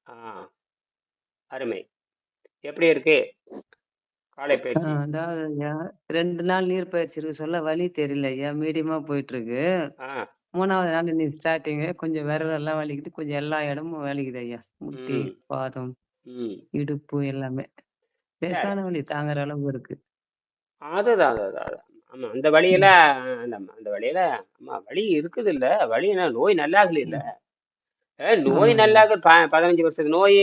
ஆ, அருமை. எப்படி இருக்கு காலை பயிற்சி? அதாவது ஐயா, 2 நாள் நீர் பயிற்சி இருக்கு சொல்ல வழி தெரியல ஐயா. மீடியமா போயிட்டுருக்கு. ஆ, 3வது நாள் இன்னைக்கு ஸ்டார்ட்டிங்கு. கொஞ்சம் விரலெல்லாம் வலிக்குது. கொஞ்சம் எல்லா இடமும் வலிக்குது ஐயா. முட்டி, ம், பாதம், ம். இடுப்பு எல்லாமே. சரி. லேசான வலி தாங்குற அளவு இருக்கு. அதுதான், அதுதான், அதுதான். ஆமா, அந்த வழியில ம், அந்த வழியில ஆமா வலி இருக்குது இல்ல. வலி என்ன நோய் நல்லாகல இல்ல. ம். நோய் ஆமா ஐயா. நல்லாக 15 வருஷத்து நோய்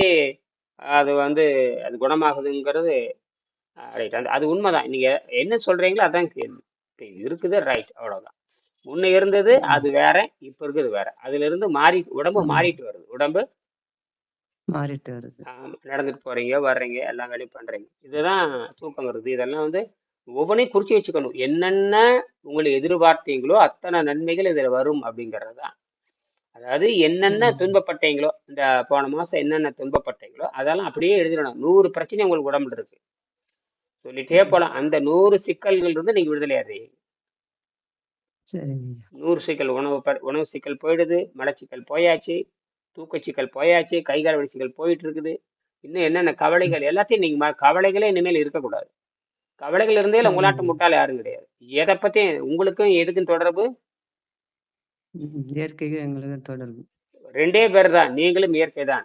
அது வந்து அது குணமாகுதுங்கிறது ரைட். அது உண்மைதான். நீங்க என்ன சொல்றீங்களோ அதான் கேள்வி. இப்ப இது இருக்குது ரைட் அவ்வளவுதான். முன்ன இருந்தது ம், அது வேற, இப்ப இருக்குது வேற. அதுல இருந்து மாறி உடம்பு ம். மாறிட்டு வருது. உடம்பு மாறிட்டு வருது. நடந்துட்டு போறீங்க, வர்றீங்க, எல்லா வேலையும் பண்றீங்க. இதுதான் தூக்கம் வருது. இதெல்லாம் வந்து ஒவ்வொன்றையும் குறிச்சு வச்சுக்கணும். என்னென்ன உங்களை எதிர்பார்த்தீங்களோ அத்தனை நன்மைகள் இதுல வரும் அப்படிங்கிறது தான். அதாவது என்னென்ன சரிங்க. துன்பப்பட்டீங்களோ, இந்த போன மாசம் என்னென்ன துன்பப்பட்டீங்களோ அதெல்லாம் அப்படியே எழுதிடணும். 100 பிரச்சனை உங்களுக்கு உடம்புல இருக்கு. சொல்லிட்டே ம். போலாம். அந்த 100 சிக்கல்கள் இருந்து நீங்க விடுதலை ஆறீங்க. சரிங்க ஐயா. 100 சிக்கல் உணவு சிக்கல் போயிடுது, மலச்சிக்கல் போயாச்சு, தூக்கச்சிக்கல் போயாச்சு, கை கால் வலி சிக்கல் போயிட்டு இருக்குது. இன்னும் என்னென்ன ம். கவலைகள் எல்லாத்தையும் நீங்க கவலைகளே இனிமேல் இருக்கக்கூடாது. கவலைகள் இருந்தே இல்ல சரிங்க உங்களாட்டம் ஐயா. முட்டாள் யாரும் கிடையாது. எதை பத்தி உங்களுக்கும் எதுக்கும் தொடர்பு? ம். இயற்கைக்கும் எங்களுக்கும் தொடர்பு. 2 பேர் தான். நீங்களும் இயற்கை தான்.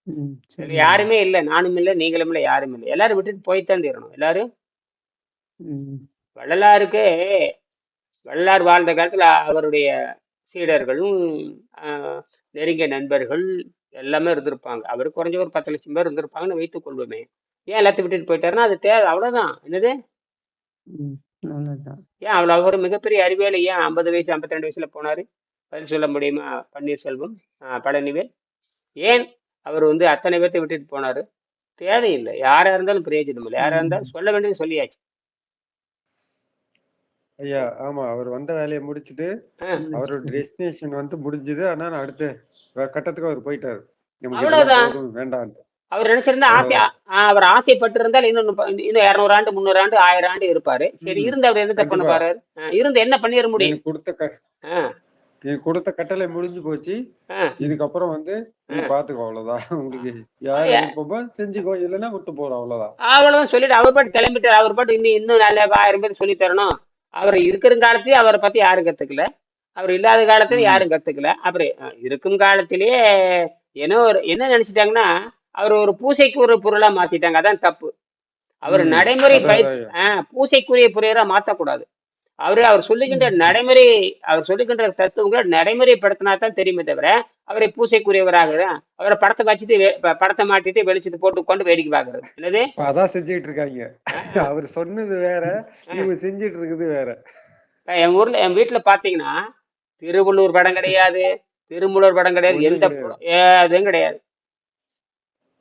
ம். இதுல சரிங்க ஐயா. யாருமே இல்ல. நானும் இல்ல, நீங்களும் இல்ல, யாரும் இல்ல. எல்லாரும் விட்டுட்டு போய்த்தான் தீரணும். எல்லாரும் ம். வள்ளலாருக்கு வள்ளலார் வாழ்ந்த காலத்துல அவருடைய சீடர்களும் நெருங்கிய நண்பர்கள் எல்லாமே இருந்திருப்பாங்க. அவரு குறைஞ்ச ஒரு 10 லட்சம் பேர் இருந்திருப்பாங்கன்னு வைத்துக் கொள்வோமே. ஏன் எல்லாத்தையும் விட்டுட்டு போயிட்டாருன்னா அது தேவை அவ்வளவுதான். என்னது? ம். நல்லதுதான். ஏன் அவ்வளவு அவர் மிகப்பெரிய அறிவியல் ஏன் 50 வயசு 52 வயசுல போனாரு? பதில் சொல்ல முடியுமா? பன்னீர்செல்வம், பழனிவேல். ஏன் அவர் வந்து அத்தனை பேர்த்தை விட்டுட்டு போனாரு? தேவையில்லை. யாரா இருந்தாலும் பிரயோஜனம் இல்லை. யாரா இருந்தாலும் ம். சொல்ல வேண்டியது சொல்லியாச்சு. ஐயா, ஆமா. அவர் வந்த வேலைய முடிச்சுட்டு, அவரோட முடிச்சுட்டு. டெஸ்டினேஷன் வந்து முடிஞ்சுது. ஆனா, நான் அடுத்த கட்டத்துக்கு அவர் போயிட்டாரு. நமக்கு இதெல்லாம் அவ்வளவுதான். போதும், வேண்டான்ட்டு. அவர் நினைச்சிருந்தா ஆசை அவ்வளவுதான். அவர் ஆசைப்பட்டிருந்தால் இன்னும் 200 ஆண்டு 300 ஆண்டு 1000 ஆண்டு இருப்பாரு. சரி ம். இருந்து அவர் என்னத்த பண்ண கண்டிப்பா. பாரு? இருந்து என்ன பண்ணிட முடியும்? எனக்கு குடுத்த ஆஹ் எனக்கு குடுத்த கட்டளை முடிஞ்சு போச்சு. ஆஹ் இதுக்கப்புறம் வந்து நீ ஆஹ் பாத்துக்கோ அவ்வளவுதான். உங்களுக்கு யார் ஆஹ் விருப்பமோ செஞ்சுக்கோ, இல்லைன்னா விட்டு போறோம் அவ்வளவுதான். அவ்வளவுதான் சொல்லிட்டு அவர் பாட்டு கிளம்பிட்டார். அவர் பாட்டு இன்னும் நல்ல 1000 பேர் சொல்லி தரணும். அவர் இருக்கிற காலத்திலேயே அவரை பத்தி யாரும் கத்துக்கல. அவர் இல்லாத காலத்துல ம். யாரும் கத்துக்கல. அப்புறம் இருக்கும் காலத்திலேயே என்ன நினைச்சிட்டாங்கன்னா அவர் ஒரு பூசைக்கு ஒரு பொருளா மாத்திட்டாங்க. அதான் தப்பு. அவர் ம். நடைமுறை அதான் பயிற்சி அதான். பூசைக்குரிய புரியரா மாத்தக்கூடாது. அவர் சொல்லுகின்ற ம். நடைமுறை அவர் சொல்லுகின்ற தத்துவங்களை நடைமுறைப்படுத்தினா தான் தெரியுமே தவிர அவரை பூசைக்குரியவராக அவரை படத்தை வச்சுட்டு படத்தை மாட்டிட்டு வெளிச்சத்தை போட்டு கொண்டு வேடிக்கை பார்க்கறது என்னது? இப்ப அதான் செஞ்சுட்டு இருக்காங்க. ஆஹ் அவர் சொன்னது வேற, ஆஹ் இவங்க செஞ்சுட்டு இருக்குது வேற. என் வீட்டுல பாத்தீங்கன்னா திருவள்ளூர் படம் கிடையாது, திருமூலர் படம் கிடையாது, ஒண்ணும் எந்த கிடையாது. படம் எதுவும் கிடையாது.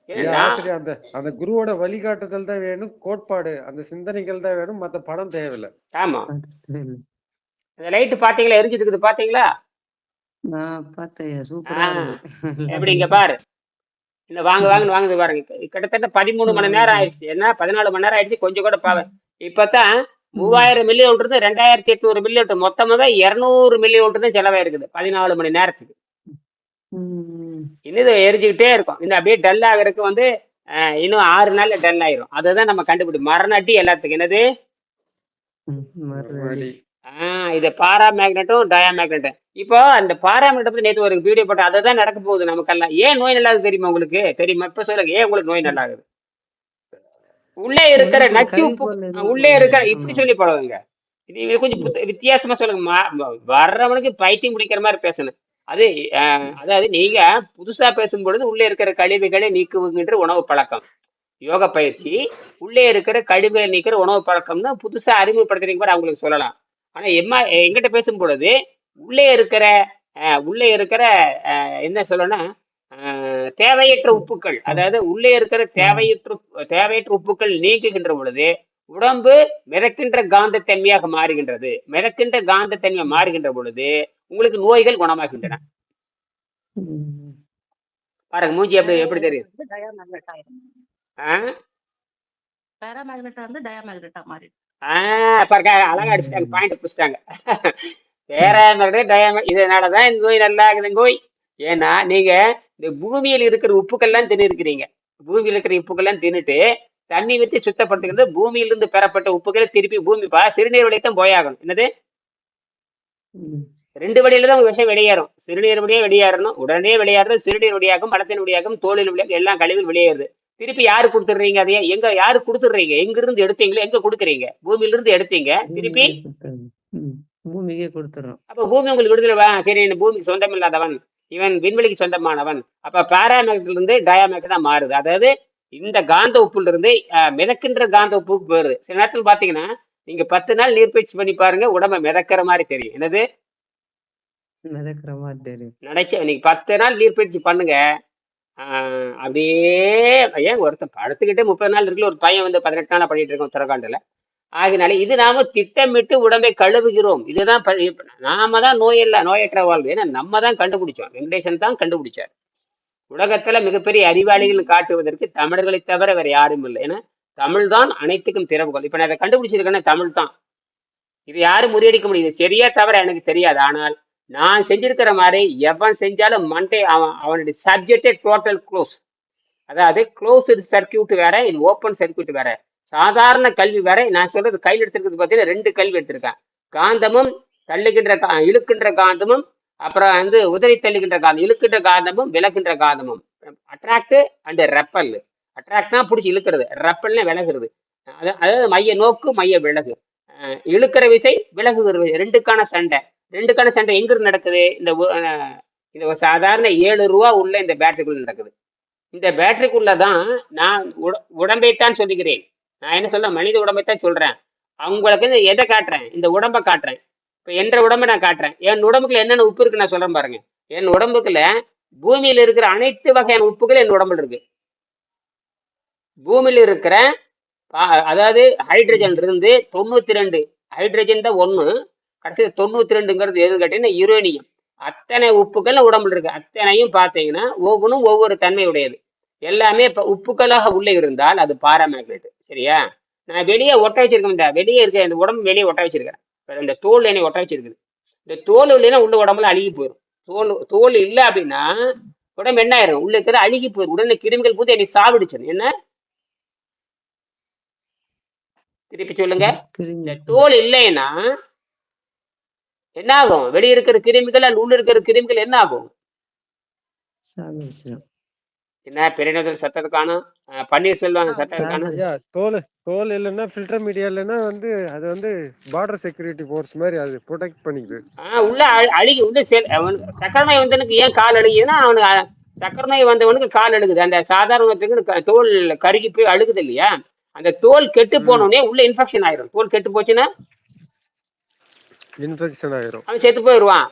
ஐயா, ஏன்னா ஆசிரியர், அந்த அந்த குருவோட வழிகாட்டுதல் தான் வேணும், கோட்பாடு, அந்த சிந்தனைகள் தான் வேணும், மத்த படம் தேவையில்ல. ஆமா, அடுத்து அந்த லைட்டு பாத்தீங்களா? எரிஞ்சிட்டு இருக்குது பாத்தீங்களா? நான் பார்த்தேன் ஐயா. சூப்பரா ஆஹ் இருக்கு. எப்படி இங்க பாரு. இந்த வாங்குன்னு வாங்குது பாருங்க. கிட்டத்தட்ட 13 மணி நேரம் வாங்குது. ஆயிடுச்சு. என்ன 14 மணி நேரம் ஆயிடுச்சு. கொஞ்சம் கூட பாவ இப்பதான் ம். 3000 மில்லி வோல்ட் இருந்து 2800 மில்லி வோல்ட் மொத்தமாவே 200 மில்லி வோல்ட் தான் செலவாயிருக்குது 14 மணி நேரத்துக்கு. ம். இன்னும் இது எரிஞ்சுக்கிட்டே இருக்கும். இந்த அப்படியே டல் ஆகிறதுக்கு வந்து இன்னும் 6 நாள்ல டல் ஆயிரும். அதுதான் நம்ம கண்டுபிடி மரணாட்டி எல்லாத்துக்கும் என்னது? ம். மறுபடி. மறுபடி. இது பாரா மேக்னெட்டும் டயா மேக்னெட்டும். இப்போ அந்த பாரா மேக்னெட் பத்தி நேற்று ஒரு வீடியோ போட்டு அதை தான் நடக்க போகுது நமக்கெல்லாம். ஏன் நோய் நல்லாது தெரியுமா உங்களுக்கு? தெரியுமா? இப்ப சொல்லுங்க, ஏன் உங்களுக்கு நோய் நல்லாகுது? உள்ளே இருக்கிற உள்ளுக்குள்ள நச்சு கறி உப்பு போல எதுவும் உள்ளே போகுது. இருக்கிற இப்படி ஆமா. சொல்லி போடுவாங்க. இது கொஞ்சம் வித்தியாசமா சொல்லுங்க. வர்றவனுக்கு பைத்தியம் முடிக்கிற மாதிரி பேசணும். அது அதாவது நீங்க புதுசா பேசும் பொழுது உள்ளே இருக்கிற கழிவுகளை நீக்குகின்ற உணவு பழக்கம் யோக பயிற்சி. உள்ளே இருக்கிற கழிவுகளை நீக்கிற உணவு பழக்கம்னு புதுசா அறிமுகப்படுத்துறீங்க பாரு, அவங்களுக்கு சொல்லலாம். ஆனா எங்கிட்ட பேசும் பொழுது உள்ளே இருக்கிற என்ன சொல்லணும், தேவையற்ற உப்புக்கள், அதாவது உள்ளே இருக்கிற ம். தேவையற்ற உப்புக்கள் நீக்குகின்ற பொழுது உடம்பு மிதக்கின்ற காந்தத்தன்மையாக மாறுகின்றது. மிதக்கின்ற காந்தத்தன்மை மாறுகின்ற பொழுது உங்களுக்கு நோய்கள் குணமாகின்றன. ம். பாருங்க மூஞ்சி எப்படி எப்படி தெரியுது? வந்து டயாமேக்னெட் ஆயிடும். ஆஹ் பேராமேக்னெட்டா வந்து டயாமேக்னெட்டா மாறிடும். பாருங்க அழகா அடிச்சுட்டாங்க, ம். பாயிண்ட் பிடிச்சிட்டாங்க. ம். பேராமேக்னெட் டயாமேக்னெட் இதனாலதான் இந்த நோய் நல்லா இருக்குது நோய். ஏன்னா நீங்க இந்த பூமியில் இருக்கிற உப்புக்கள்லாம் தின்னு இருக்கிறீங்க. பூமியில் இருக்கிற உப்புக்கள்லாம் தின்னுட்டு தண்ணி ஊத்தி சுத்தப்படுத்துகிறது பூமியிலிருந்து பெறப்பட்ட உப்புகளை திருப்பி பூமிப்பா சிறுநீர் வழியத்தான் போயாகணும். என்னது ம். 2 வழியில தான் விஷம் வெளியேறும். சிறுநீர் வழியே வெளியேறணும். உடனே வெளியேறது சிறுநீர் வழியாகும், மலத்தின் வழியாகும், தோலின் வழியாகும், எல்லாம் கழிவில் வெளியேறுது. திருப்பி யாரு கொடுத்துடுறீங்க? அதையே எங்க யாரு கொடுத்துடுறீங்க? எங்க இருந்து எடுத்தீங்களோ எங்க கொடுக்குறீங்க? பூமியில இருந்து எடுத்தீங்க திருப்பி. பூமிக்கே குடுத்துறணும். ம். பூமிக்கே குடுத்துறோம். அப்ப பூமி உங்களுக்கு விடுதலை சரி, இந்த பூமிக்கு சொந்தம் இல்லாதவன், இவன் விண்வெளிக்கு சொந்தமானவன். அப்ப பாராமேக்ல இருந்து டயாமேக் தான் மாறுது. அதாவது இந்த காந்த உப்புல இருந்து மிதக்கின்ற காந்த உப்புக்கு போயிருது. சில நேரத்துல பாத்தீங்கன்னா நீங்க 10 நாள் நீர்ப்பயிற்சி பண்ணி பாருங்க, உடம்ப மிதக்கிற மாதிரி தெரியும். என்னது மிதக்குற மாதிரி தெரியும். நினைச்ச நீங்க 10 நாள் நீர்ப்பயிற்சி பண்ணுங்க. அப்படியே ஏன் ஒருத்தன் படுத்துக்கிட்டே 30 நாள் இருக்குல்ல, ஒரு பையன் வந்து 18 நாளா பண்ணிட்டு இருக்கோம் உத்தரகாண்டில். ஆகினால இது நாம திட்டமிட்டு உடம்பை கழுவுகிறோம். இதுதான் நாம தான் நோயற்ற வாழ்வு. ஏன்னா நம்ம தான் கண்டுபிடிச்சோம். வெங்கடேசன் தான் கண்டுபிடிச்சார். உலகத்துல மிகப்பெரிய அறிவாளிகள் காட்டுவதற்கு தமிழர்களை தவிர வேற யாரும் இல்லை. ஏன்னா தமிழ் தான் அனைத்துக்கும் திறவுகோல். இப்ப நான் அதை கண்டுபிடிச்சிருக்கேன்னா தமிழ் தான். இது யாரும் முறியடிக்க முடியுது. சரியா தவிர எனக்கு தெரியாது. ஆனால் நான் செஞ்சிருக்கிற மாதிரி எவன் செஞ்சாலும் மண்டே அவனுடைய சப்ஜெக்டே டோட்டல் க்ளோஸ். அதாவது க்ளோஸ்டு சர்க்கியூட் வேற, இது ஓப்பன் சர்க்கியூட் வேற. சாதாரண கல்வி வேற. நான் சொல்றது கையில் எடுத்திருக்கிறது பார்த்தீங்கன்னா 2 கல்வி எடுத்திருக்கேன். காந்தமும் இழுக்கின்ற காந்தமும், அப்புறம் வந்து உதறி தள்ளுகின்ற காந்தம். இழுக்கின்ற காந்தமும் விலகின்ற காந்தமும். Attract and repel. அட்ராக்ட்னா பிடிச்சி இழுக்கிறது, ரெப்பல்னா விலகுறது. அதாவது மைய நோக்கு மைய விலகு. இழுக்கிற விசை விலகுகிற விசை. ரெண்டுக்கான சண்டை எங்க இருந்து நடக்குது? இந்த சாதாரண 7 ரூபா உள்ள இந்த பேட்டரிக்குள்ள நடக்குது. இந்த பேட்டரிக்குள்ளதான் நான் உடம்பைத்தான் சொல்லுகிறேன். நான் என்ன சொல்ல, மனித உடம்பைத்தான் சொல்றேன். அவங்களுக்கு எதை காட்டுறேன்? இந்த உடம்ப காட்டுறேன். இப்ப என்ற உடம்பை நான் காட்டுறேன். என் உடம்புக்குள்ள என்னென்ன உப்பு இருக்கு நான் சொல்றேன் பாருங்க. என் உடம்புக்குள்ள பூமியில இருக்கிற அனைத்து வகையான உப்புகள் என் உடம்புல இருக்கு. பூமியில இருக்கிற அதாவது ஹைட்ரஜன் இருந்து 92 ஹைட்ரஜன் தான் 1, கடைசியில் 92ங்கிறது எதுன்னு கேட்டீங்கன்னா யுரேனியம். அத்தனை உப்புகள் உடம்புல இருக்கு. அத்தனையும் பார்த்தீங்கன்னா ஒவ்வொன்றும் ஒவ்வொரு தன்மை உடையது. எல்லாமே இப்போ உப்புக்களாக உள்ளே இருந்தால் அது பாராமேக்னேட். சரியா? நான் வெளியே ஒட்ட வச்சிருக்கேன். வெளியே இருக்க இந்த உடம்பு வெளியே ஒட்ட வச்சிருக்கேன். இந்த தோல் என்னை ஒட்ட வச்சிருக்குது. இந்த தோல் இல்லைன்னா உள்ள உடம்புல அழுகி போயிடும். தோல் இல்லை அப்படின்னா உடம்பு என்ன ஆயிரும்? உள்ள இருக்கிற அழுகி போயிடும். உடனே கிருமிகள் பூத்து என்னை சாவிடுச்சு. என்ன திருப்பி சொல்லுங்க. இந்த தோல் இல்லைன்னா என்ன ஆகும்? வெளியே இருக்கிற கிருமிகள் உள்ள இருக்கிற கிருமிகள் என்ன ஆகும்? என்ன பெரியநகர் சத்தத்தை காணும், பன்னீர்செல்வம் சத்தத்தை காணும். தோல் இல்லைன்னா ஃபில்டர் மீடியா இல்லைன்னா வந்து அது வந்து பார்டர் செக்யூரிட்டி ஃபோர்ஸ் மாதிரி அது ப்ரொடெக்ட் பண்ணிக்குது. உள்ள அழுகி உள்ள சக்கரை நோய் வந்தவனுக்கு ஏன் கால் அழுகுதுன்னா அவனுக்கு சக்கரை நோய் வந்தவனுக்கு கால் அழுகுது. அந்த சாதாரணத்துக்கு தோல் கருகி போய் அழுகுது இல்லையா? அந்த தோல் கெட்டு போனோடனே உள்ள இன்ஃபெக்ஷன் ஆயிரும். தோல் கெட்டு போச்சுன்னா இன்ஃபெக்ஷன் ஆயிரும், அவன் செத்து போயிடுவான்.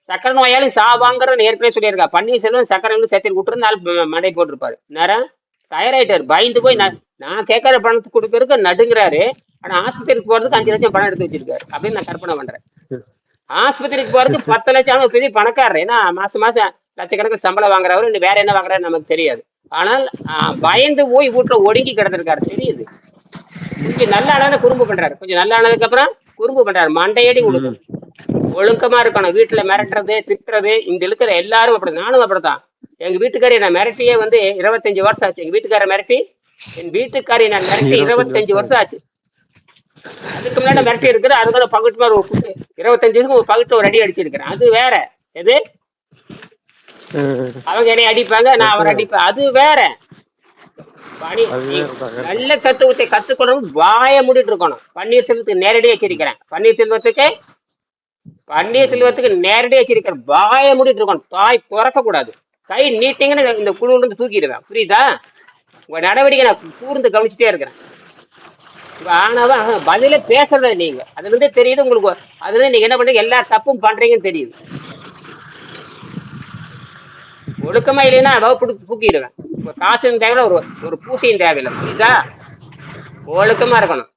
சக்கரை நோயாலும் சாவாங்கிறத ஏற்கனவே சொல்லியிருக்கா. பன்னீர்செல்வம் சக்கரை சேர்த்து விட்டுருந்து மடை போட்டிருப்பாரு. நேரம் தயாராயிட்டாரு. பயந்து போய் நான் கேட்கற பணத்துக்கு கொடுக்கறதுக்கு நடுங்கிறாரு. ஆனா ஆஸ்பத்திரிக்கு போறதுக்கு 5 லட்சம் பணம் எடுத்து வச்சிருக்காரு அப்படின்னு நான் கற்பனை பண்றேன். ஆஸ்பத்திரிக்கு போறதுக்கு 10 லட்சம் பெரிய பணக்காரர். ஏன்னா மாசம் லட்சக்கணக்கில் சம்பளம் வாங்குறவரு. இன்னும் வேற என்ன வாங்குறாரு நமக்கு தெரியாது. ஆனால் பயந்து போய் வீட்டுல ஒடுங்கி கிடந்திருக்காரு. தெரியுது. கொஞ்சம் நல்ல ஆனதை குறும்பு பண்றாரு. கொஞ்சம் நல்ல ஆனதுக்கு அப்புறம் குறும்பு பண்றாரு. மண்டையடி கொடுக்கும். ஒழுக்கமா இருக்கணும். வீட்டுல மிரட்டுறது திட்டுறது இந்த இருக்கிற எல்லாரும் அப்படி. நானும் அப்படித்தான். எங்க வீட்டுக்காரி நான் மிரட்டியே வந்து 25 வருஷம் ஆச்சு. என் வீட்டுக்கார மிரட்டி நான் மிரட்டி 25 வருஷம் ஆச்சு. அதுக்கு முன்னாடி மிரட்டி இருக்குது. அதுக்கான பகுட்டு மாதிரி ஒரு 25 வருஷம் ஒரு பகுட்டு ஒரு அடி அடிச்சிருக்கிறேன். அது வேற. எது அவங்க என்னை அடிப்பாங்க, நான் அவரை அடிப்பேன். அது வேற. நல்ல தத்துவத்தை கத்துக்கணும். வாய மூடிட்டு இருக்கணும். பன்னீர்செல்வத்துக்கு நேரடியாக எச்சரிக்கிறேன். பன்னீர்செல்வத்துக்கு நேரடியாக எச்சரிக்கிறேன். வாய மூடிட்டு இருக்கணும். தாய் திறக்க கூடாது. கை நீட்டிங்கன்னு இந்த குழுல இருந்து தூக்கிடுவேன். புரியுதா? உங்க நடவடிக்கை நான் கூர்ந்து கவனிச்சுட்டே இருக்கிறேன். ஆனாவா பதில பேசுறத நீங்க அதுல இருந்தே தெரியுது உங்களுக்கு. அதுல இருந்து நீங்க என்ன பண்றீங்க? எல்லா தப்பும் பண்றீங்கன்னு தெரியுது. ஒழுக்கமா இல்லைன்னா வகுப்பு தூக்கிடுவேன். காசுன்னு தேவையில்ல, ஒரு பூசையும் தேவையில்லை. புரியுதா? ஒழுக்கமா இருக்கணும்.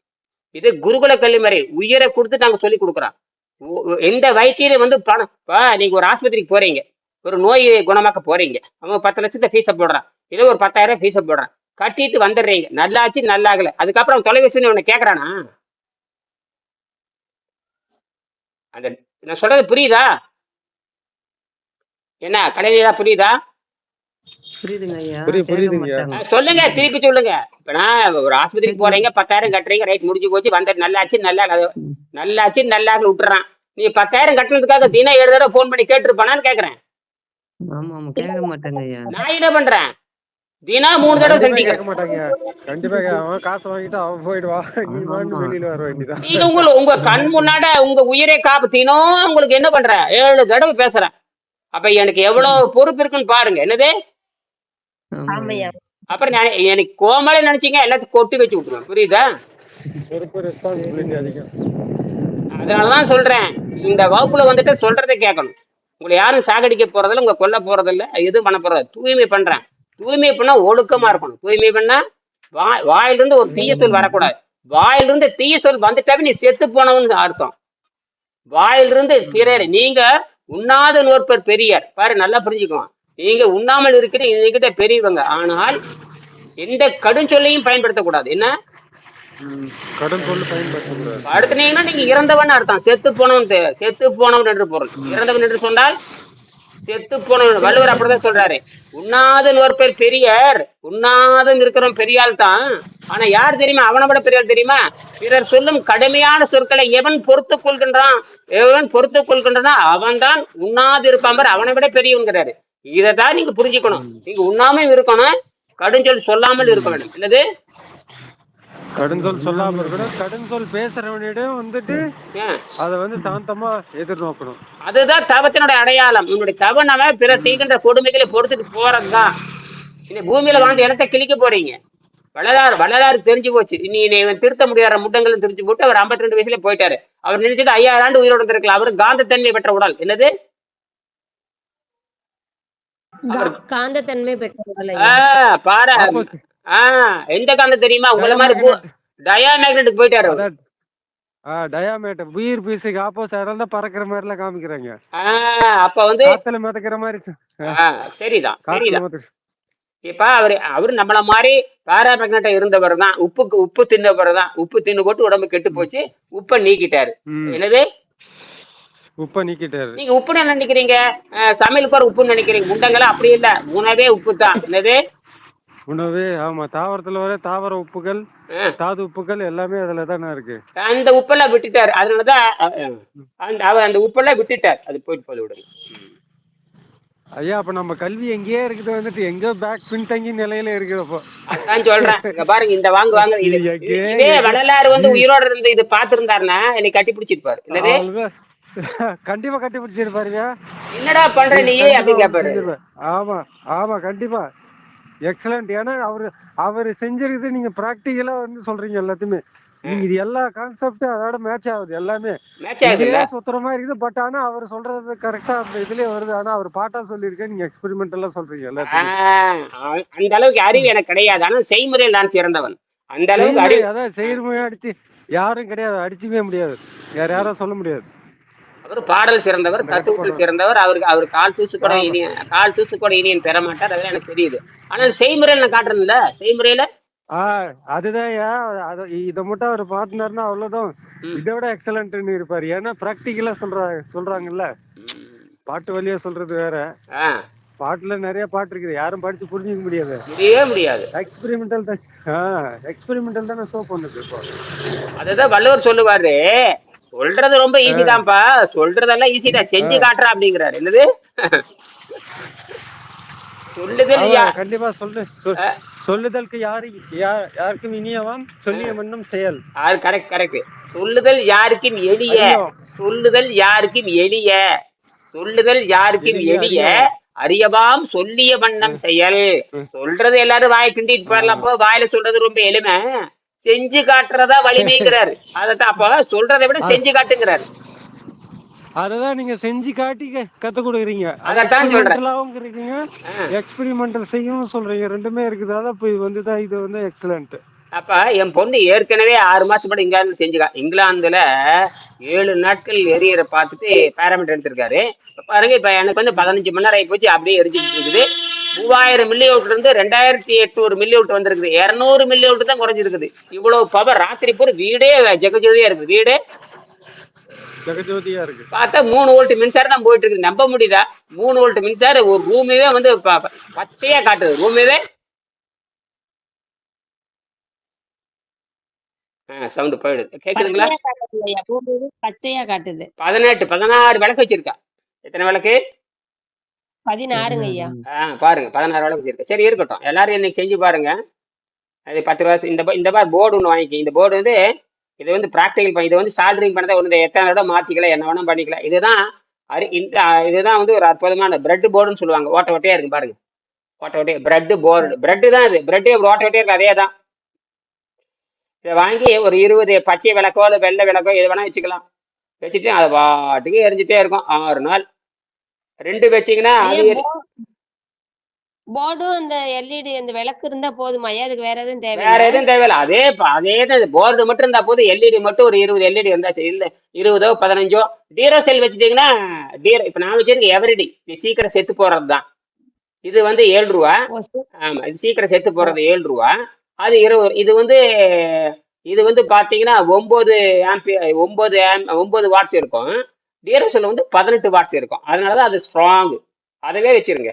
இது குருகுல கல்வி முறை. உயிரை கொடுத்து நாங்க சொல்லி கொடுக்குறோம். எந்த வைத்தியில வந்து பணம். நீங்க ஒரு ஆஸ்பத்திரிக்கு போறீங்க, ஒரு நோய் குணமாக்க போறீங்க. அவங்க 10 லட்சத்தை ஃபீஸை போடுறான், இல்லை ஒரு 10,000 ஃபீஸை போடுறான். கட்டிட்டு வந்துடுறீங்க. நல்லாச்சு நல்லாகல. அதுக்கப்புறம் தொலைபேசி உன்னை கேட்கறானா? அந்த நான் சொல்றது புரியுதா? என்ன கலைஞரா? புரியுதா? புரியுதுங்க ஐயா. கேட்க புரியுதுங்கய்யா. மாட்டாங்க. சொல்லுங்க, திருப்பி சொல்லுங்க. இப்ப நான் ஒரு ஆஸ்பத்திரிக்கு கேட்க போறீங்க, மாட்டாங்க. 10,000 கட்டுறீங்க, ரைட் முடிஞ்சு போச்சு, வந்த நல்லாச்சு, ம். நல்லாச்சு, நல்லா விட்டுறான். நீ 10,000 கட்டுறதுக்காக தினம் 7 தடவை ஃபோன் பண்ணி கேட்டுருப்பானான்னு கேக்குறேன். ஆமா, கேட்க மாட்டாங்க ஐயா. நான் என்ன பண்றேன்? தினம் 3 தடவை கண்டிப்பா சந்திக்கிறேன். கேட்க மாட்டாங்க. கண்டிப்பா அவன் காசு வாங்கிட்டு அவன் போயிடுவான். நீ ஆமா. மாட்டு வெளியில வர வேண்டியதான். நீங்க உங்க கண் முன்னாட உங்க உயிரை தினம் உங்களுக்கு என்ன பண்ற? 7 தடவை பேசுறேன். அப்ப எனக்கு எவ்வளவு பொறுப்பு இருக்குன்னு பாருங்க. என்னது? ஆமா ஐயா. ஆமையா. அப்புறம் எனக்கு கோமாளி நினைச்சீங்க, எல்லாத்தையும் கொட்டி வச்சு விட்டுருவேன். புரியுதா? பொறுப்பு ரெஸ்பான்சிபிலிட்டி அதிகம். அதனாலதான் சொல்றேன், இந்த வகுப்புல வந்துட்டு சொல்றதை கேட்கணும். உங்களை யாரும் சாகடிக்க போறதில்ல, உங்க கொல்ல போறதில்ல, எதுவும் பண்ண போறது. தூய்மை பண்றேன். தூய்மை பண்ணா ஒழுக்கமா இருக்கணும். தூய்மை பண்ணா வாயிலிருந்து ஒரு தீய சொல் வரக்கூடாது. வாயிலிருந்து தீய சொல் வந்துட்டாவே நீ செத்து போனவன்னு அர்த்தம். வாயிலிருந்து பிறர் நீங்க உண்ணாத நோற்பர் பெரியார். பாரு, நல்லா புரிஞ்சுக்குவோம். நீங்க உண்ணாமல் இருக்கிற நீங்க பெரியவங்க. ஆனால் எந்த கடுஞ்சொல்லையும் பயன்படுத்தக்கூடாது. என்ன கடன் சொல்லு பயன்படுத்தக்கூடாது. அடுத்தீங்கன்னா நீங்க இறந்தவன் அர்த்தம். செத்து போனவன் என்று பொருள். இறந்தவன் என்று சொன்னால் செத்து போனவன். வள்ளுவர் அப்படிதான் சொல்றாரு. உண்ணாத நோற்பர் பெரியார். உண்ணாதம் இருக்கிறவன் பெரியாள் தான். ஆனா யார் தெரியுமா? அவனை விட பெரியாள் தெரியுமா? பிறர் சொல்லும் கடுமையான சொற்களை எவன் பொறுத்துக் கொள்கின்றான் அவன் தான் உண்ணாது இருப்பான். அவனை விட பெரியவன்கிறாரு. இதைதான் நீங்க புரிஞ்சுக்கணும். நீங்க உண்ணாமல் இருக்கணும், கடுஞ்சொல் சொல்லாமல் இருக்க வேண்டும். இல்லது கடன் சொல் சொல்லாம இருக்கணும். கடன் சொல் பேசுறவனிடம் வந்துட்டு அதை சாந்தமா எதிர்நோக்கணும். அதுதான் தவத்தினுடைய அடையாளம். உன்னுடைய தவ நம்ம பிறர் செய்கின்ற கொடுமைகளை பொறுத்துட்டு போறதுதான். இந்த பூமியில வாழ்ந்து இடத்தை கிழிக்க போறீங்க. வள்ளலாறு தெரிஞ்சு போச்சு. இனி திருத்த முடியாத முட்டங்களும் தெரிஞ்சு போட்டு அவர் 52 வயசுல போயிட்டாரு. அவர் நினைச்சது 5000 ஆண்டு உயிரோடு இருக்கலாம். அவரு காந்தத்தன்மை பெற்ற உடல். என்னது? காந்தத்தன்மை பெற்ற பாரு. எந்த காந்தம் தெரியுமா? உங்களை மாதிரி டயாமேக்னெட்டுக்கு போயிட்டாரு. டயாமேட்டர் உயிர் பீஸுக்கு ஆப்போசிட் தான் பறக்கிற மாதிரி எல்லாம் காமிக்கிறாங்க. அப்ப காத்துல மிதக்கிற மாதிரி. சரிதான். இப்ப அவரு நம்மள மாதிரி பாராமேக்னெட்டா இருந்தவர் தான். உப்பு தின்னவர் தான். உப்பு தின்னு போட்டு உடம்பு கெட்டு போச்சு. உப்பை நீக்கிட்டாரு. என்னது? உப்பை நீக்கிட்டாரு. நீங்க உப்புன்னு என்ன நினைக்கிறீங்க? சமையலுக்கு ஒரு உப்புன்னு நினைக்கிறீங்க. முண்டங்களா அப்படி இல்ல. உணவே உப்பு தான். என்னது? உணவு. ஆமா, தாவரத்துல வர தாவர உப்புகள், தாது உப்புகள் எல்லாமே அதுலதானே இருக்கு. அந்த உப்பெல்லாம் விட்டுட்டாரு. அதனாலதான் அந்த உப்பெல்லாம் விட்டுட்டாரு. அது போயிட்டு போது விடுங்க ஐயா. அப்ப நம்ம கல்வி எங்கேயே இருக்குது வந்துட்டு எங்க பேக் பின்தங்கி நிலையில இருக்குது. அப்போ அதான் சொல்றேன். இங்க பாருங்க, இந்த வாங்க இதே வள்ளலாறு உயிரோட இருந்து இது பாத்துருந்தாருன்னா என்னை கட்டி பிடிச்சிருப்பாரு. என்னது? கண்டிப்பா கட்டி பிடிச்சிருப்பாருங்க. என்னடா பண்ற நீ அப்படின்னு கேட்பாரு. ஆமா ஆமா, கண்டிப்பா எக்ஸலண்ட். ஏன்னா அவரு செஞ்சிருக்குது நீங்க பிராக்டிகலா சொல்றீங்க எல்லாத்தையுமே. நீங்க இது எல்லா கான்செப்டும் அதோட மேட்ச் ஆகுது. எல்லாமே சுத்தரமா இருக்குது. பட் ஆனா அவர் சொல்றது கரெக்டா அந்த இதுலயே வருது. ஆனா அவர் பாட்டா சொல்லியிருக்கேன், நீங்க எக்ஸ்பெரிமெண்டலா சொல்றீங்க எல்லாத்தையும். அந்த அளவுக்கு அறிவு எனக்கு கிடையாது. ஆனா செய்முறையில் நான் சிறந்தவன். அந்த அளவுக்கு அறிவு. அதான் செய்முறையா அடிச்சு யாரும் கிடையாது, அடிச்சுக்கவே முடியாது, யாரும் சொல்ல முடியாது. அவர் பாடல் சிறந்தவர், தத்துவத்தில் சிறந்தவர். அவர் கால் தூசு கூட இனியன் பெற மாட்டார். அதெல்லாம் எனக்கு தெரியுது. ஆனா செய்முறையில நான் காட்டுறேன்ல. செய்முறையில அதுதான் இதை மட்டும் அவர் பாத்துனாருன்னா அவ்வளவுதான். இதை விட எக்ஸலன்ட்னு இருப்பாரு. ஏன்னா பிராக்டிகலா சொல்றாங்கல்ல. பாட்டு வழியா சொல்றது வேற. பாட்டுல நிறைய பாட்டு இருக்குது, யாரும் படிச்சு புரிஞ்சுக்க முடியாது. எக்ஸ்பெரிமெண்டல் தானே ஷோ பண்ணுது இப்போ. அதுதான் வள்ளுவர் சொல்லுவாரு, சொல்றது ரொம்ப ஈஸி தான்ப்பா, சொல்றதெல்லாம் ஈஸி தான், செஞ்சு காட்டுறா அப்படிங்கிறாரு. என்னது? சொல்லுதல் கண்டிப்பா சொல்லுதலுக்கு யாருக்கும் இனியவாம், சொல்லிய மன்னும் செயல். கரெக்ட். சொல்லுதல் யாருக்கும் எளிய அறியவாம் சொல்லிய வண்ணம் செயல். சொல்றது எல்லாரும் வாயை கிண்டிட்டு போயிடலாம். அப்போ வாயில சொல்றது ரொம்ப எளிமை, செஞ்சு காட்டுறதா வலிமைங்கிறாரு. அதத்தான் அப்ப சொல்றதை விட செஞ்சு காட்டுங்கிறாரு. அததான் நீங்க செஞ்சு காட்டி கத்து கொடுக்குறீங்க. அதான் சொல்றேன். எக்ஸ்பெரிமெண்டல் செய்யவும் சொல்றீங்க, ரெண்டுமே இருக்குது. அதான் இது எக்ஸலன்ட். அப்ப என் பொண்ணு ஏற்கனவே 6 மாசம் மட்டும் இங்கிலாந்துல 7 நாட்கள் எரியற பார்த்துட்டு பேராமீட்டர் எடுத்திருக்காரு. பாருங்க, இப்ப எனக்கு 15 மணி நேரம் ஆகி போச்சு, அப்படியே எரிஞ்சுட்டு இருக்குது. 3000 மில்லி வோல்ட் இருந்து 2800 மில்லி வோல்ட் வந்திருக்குது. 200 மில்லி வோல்ட் தான் குறைஞ்சிருக்குது. இவ்வளவு பவர். ராத்திரி பூரா வீடே ஜெகஜோதியா இருக்குது. வீடு ஜெகஜோதியா இருக்கு. பார்த்தா 3 வோல்ட் மின்சாரம் தான் போயிட்டு இருக்குது. நம்ப முடியுதா? 3 வோல்ட் மின்சாரம் ஒரு ரூமையே வந்து பச்சையா காட்டுது. ரூமையே சவுண்ட் போயிடுது. கேக்குதுங்களா? பச்சையா காட்டுது ஐயா, பூமியில பச்சையா காட்டுது. 16 விளக்கு வச்சிருக்கா. எத்தனை விளக்கு? 16ங்க ஐயா. பாருங்க 16 விளக்கு வச்சிருக்கா. சரி இருக்கட்டும், எல்லாரும் இன்னைக்கு செஞ்சு பாருங்க. அது 10 ரூபா. இந்த மாதிரி போர்டு ஒன்று வாங்கிக்க. இந்த போர்டு வந்து இது வந்து ப்ராக்டிகல் பண்ணி இதை வந்து சால்டரிங் பண்ணதை ஒன்று எத்தனை தடவை மாற்றிக்கலாம், என்ன வேணால் பண்ணிக்கலாம். இதுதான் இதுதான் வந்து ஒரு அற்புதமான பிரெட் போர்டுன்னு சொல்லுவாங்க. ஓட்ட ஓட்டையா இருக்கு பாருங்க, ஓட்ட ஓட்டையா பிரெட் போர்டு. பிரெட்டு தான் இது, பிரெட்டு ஓட்ட ஓட்டையா இருக்கு, அதே தான். இதை வாங்கி ஒரு 20 பச்சை விளக்கோ இல்லை வெள்ளை விளக்கோ எது வேணா வச்சுக்கலாம். வச்சுட்டு அதை பாட்டுக்கு எரிஞ்சிட்டே இருக்கும் 6 நாள். 2 வச்சிங்கன்னா ஐயா அது போர்டும் அந்த எல்இடி அந்த விளக்கு இருந்தா போதுமா ஐயா? அதுக்கு வேற எதுவும் வேற தேவையில்ல? எதுவும் தேவையில்ல. அதே தான் போர்டு மட்டும் இருந்தா போதும். எல்இடி மட்டும் ஒரு 20 எல்இடி இருந்தாச்சு, இல்ல 20ஓ 15ஓ. டீரோ செல் வச்சுட்டீங்கன்னா இப்ப நான் வச்சிருக்க எவரிடி இது சீக்கிரம் செத்து போறது தான். இது வந்து 7 ரூபா. ஓ சரி. ஆமா, இது சீக்கிரம் செத்து போறது 7 ரூபா. அது 20. இது வந்து பாத்தீங்கன்னா 9 வாட்ஸ் இருக்கும். டீரோ செல் வந்து 18 வாட்ஸ் இருக்கும். அதனாலதான் அது ஸ்ட்ராங். அதவே வச்சிருங்க.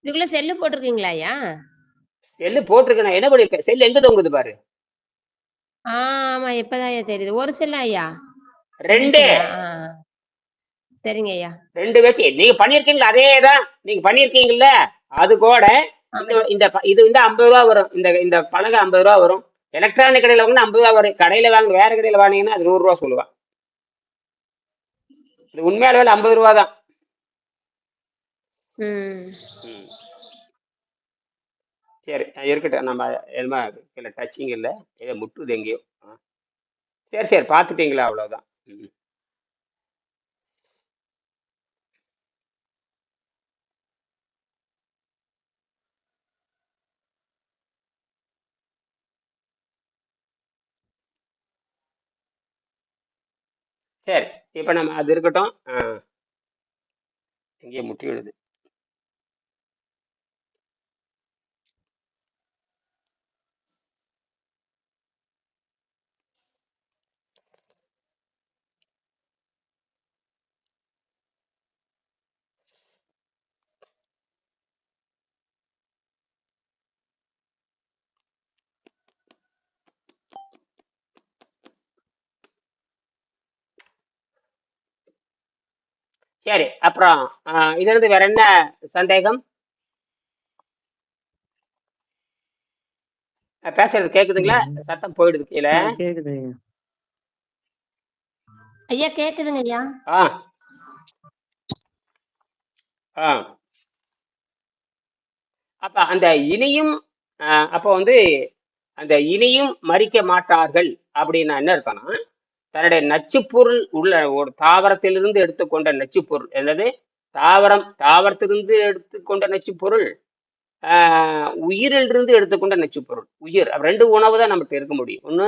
இதுக்குள்ள செல்லு போட்டிருக்கீங்களா ஐயா? செல்லு போட்டிருக்கேன். என்ன பண்ணி செல் எங்க தொங்குது பாரு. ஆமா, இப்பதான் ஐயா தெரியுது. ஒரு செல்லா ஐயா? 2 செல்லா? சரிங்க ஐயா. 2 வச்சு நீங்க பண்ணிருக்கீங்களா? அதேதான் நீங்க பண்ணிருக்கீங்கல்ல. அது கூட இது வந்து 50 ரூபா வரும். இந்த பலகை 50 ரூபா வரும். எலக்ட்ரானிக் கடையில வாங்கினா 50 ரூபா வரும். கடையில வாங்க வேற கடையில வாங்கினீங்கன்னா அது 100 ரூபா சொல்லுவான். இது உண்மையான வேலை 50 ரூபா தான். சரி இருக்கட்டும். நம்ம எதுமா இல்லை டச்சிங் இல்லை, ஏதோ முட்டுது எங்கேயோ. சரி பார்த்துட்டீங்களா? அவ்வளோதான். சரி, இப்போ நம்ம அது இருக்கட்டும். எங்கேயோ முட்டி விடுது. சரி, அப்புறம் இதுல இருந்து வேற என்ன சந்தேகம்? பேசுறது கேக்குதுங்களா? சத்தம் போயிடுது கீழே. கேக்குது ஐயா. ஐயா கேக்குதுங்க ஐயா. ஆ ஆ அப்ப அந்த இனியும் அப்போ வந்து அந்த இனியும் மறிக்க மாட்டார்கள் அப்படின்னா என்ன அர்த்தம்னா, தன்னுடைய நச்சுப்பொருள் உள்ள ஒரு தாவரத்திலிருந்து எடுத்துக்கொண்ட நச்சுப்பொருள் என்னது? தாவரத்திலிருந்து எடுத்துக்கொண்ட நச்சுப்பொருள், உயிரிலிருந்து எடுத்துக்கொண்ட நச்சுப்பொருள். உயிர் 2 உணவு தான் நம்மகிட்ட இருக்க முடியும். ஒன்று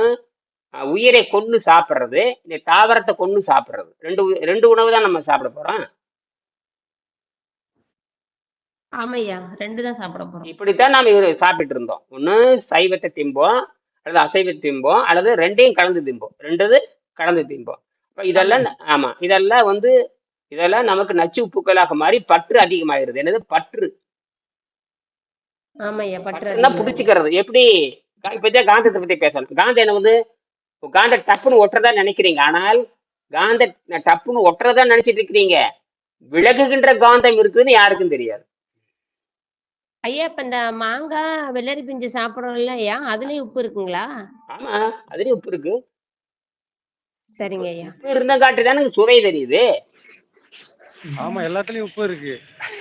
உயிரை கொண்டு சாப்பிட்றது, இந்த தாவரத்தை கொண்டு சாப்பிட்றது. 2 உணவு தான் நம்ம சாப்பிட போறோம். ஆமையா, 2 தான் சாப்பிட போறோம். இப்படித்தான் நாம சாப்பிட்டு இருந்தோம். ஒண்ணு சைவத்தை திம்போம், அல்லது அசைவத்தை திம்போம், அல்லது 2ஐயும் கலந்து திம்போம். 2 கலந்து திம்போம். இப்ப இதெல்லாம் ஆமா, இதெல்லாம் நமக்கு நச்சு உப்புக்களாக மாறி பற்று அதிகமாயிருது. என்னது பற்று? ஆமையா, பற்றுன்னா புடிச்சுக்கிறது. எப்படி? இப்பதான் காந்தத்தை பத்தி பேசணும். காந்தம் என்ன வந்து காந்த டப்புன்னு ஒட்டுறதா நினைக்கிறீங்க. ஆனால் காந்த டப்புன்னு ஒட்டுறதா நினைச்சிட்டு இருக்கிறீங்க. விலகுகின்ற காந்தம் இருக்குதுன்னு யாருக்கும் தெரியாது. ஐயா, இப்ப இந்த மாங்காய் வெள்ளரி பிஞ்சு சாப்பிடுறோம்ல ஐயா, அதுலயும் உப்பு இருக்குங்களா? ஆமா, அதுலயும் உப்பு இருக்கு. சரிங்க ஐயா. உப்பு இருந்தா காட்டுதானே சுவை தெரியுது. ஆமா, எல்லாத்துலயும் உப்பு இருக்கு.